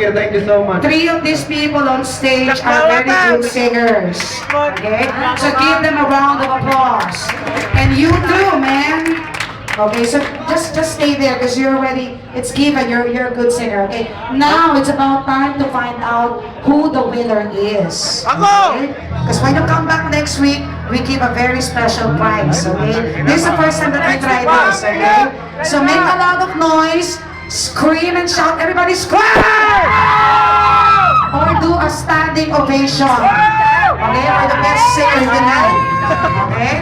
Thank you so much. Three of these people on stage are very good singers. Okay? So give them a round of applause. And you too, man. Okay, so just stay there because you're already, it's given, you're a good singer, okay? Now it's about time to find out who the winner is. Okay? Because when you come back next week, we give a very special prize, okay? This is the first time that I try this, okay? So make a lot of noise, scream and shout, everybody scream! Or do a standing ovation. Okay, for the best singer in the night. Okay?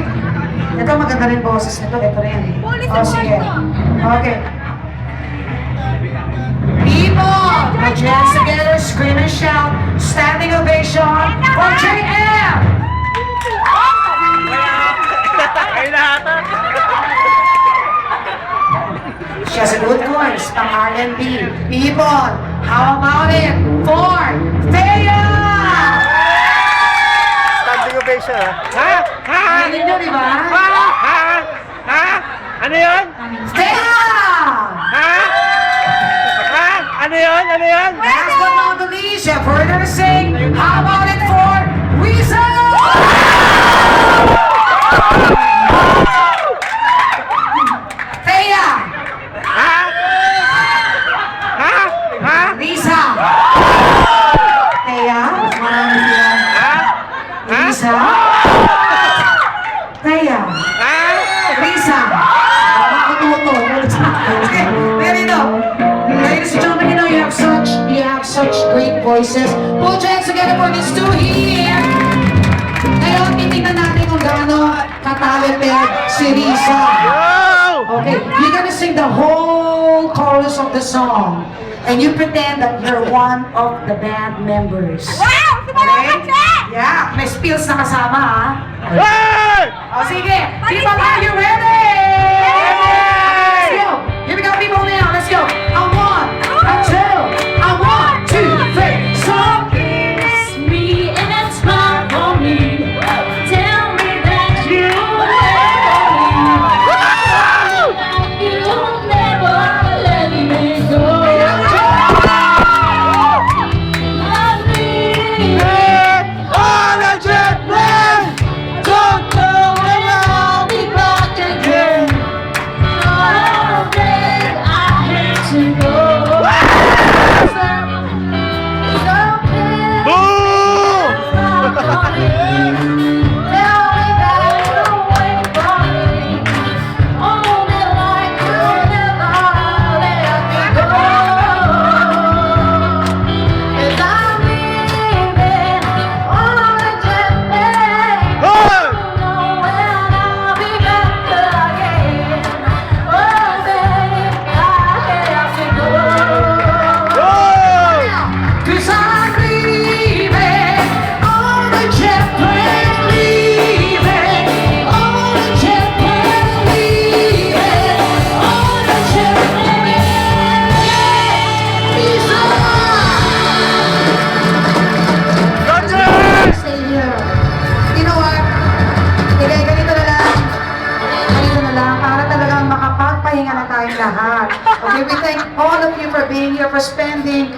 Ito maganda rin boses nito, ito rin. O sige. Okay. People, put your hands together, scream and shout, standing ovation for JM! She has a good voice, pang R&B. People, how about it for Thea? Standing ovation, ha? Ha? Galing nyo, di ba? Ha? Ha? Ha? Ano yun? Thea! Ha? Ha? Ano yun? Ano yun? Last but not the least, you've heard her sing. How about it for Risa? Thea! Ha? Ha? Ha? Risa! Thea? Marami sila. Ha? Ha? Risa? Thea? Ha? Risa? Matuto. Okay, there you go. Ladies and gentlemen, you know you have such great voices. Put your hands together for these two here. Ngayon, titignan natin kung gaano ka-talented si Risa. Okay, you're gonna sing the whole chorus of the song. And you pretend that you're one of the band members. Wow! Okay? Yeah, may spills na kasama ha. Hey! O sige, people, are you ready? Let's go. Here we go, people now. Let's go. A one, a two, a 1, 2, 3. So Kiss me and smile for me. Tell me that you'll never let me go. On a jet plane, don't know when I'll be back again. Boo! Hey! Hey! Cause I'm leaving on a jet plane, leaving on a jet plane, leaving on a jet plane. Lisa! Roger! Stay here. You know what? Sige, ganito na lang. Ganito na lang. Para talagang makapagpahinga na tayong lahat. Okay, we thank all of you for being here, for spending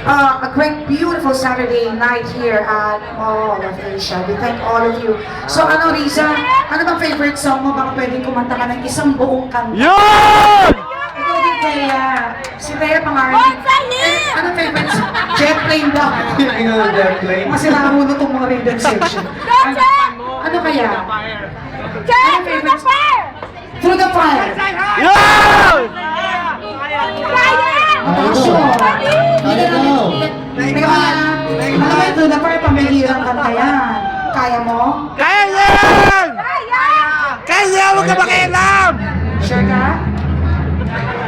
a great, beautiful Saturday night here at Mall of Asia. We thank all of you. So ano, Risa? Ano bang favorite song mo? Baka pwedeng kumanta ka ng isang buong kanta. Yun! Ikaw din, Thea. Si Thea pangalan. Salim! Ano favorite song? Jet plane daw. Speaking of that plane, Kasi nakamuno itong mga radio station. Ano kaya? Through the fire. Yun! Sure. Teka na. Alam mo, through the fire, pamilirang kanta yan. Kaya mo? Kaya yan! Kaya huwag ka makialam! Sure ka?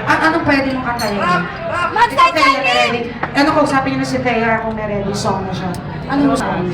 At anong pwede mong kantayin? Si Thea, may ready. Ano kung sabi niyo na si Thea kung may ready song na siya? Anong song?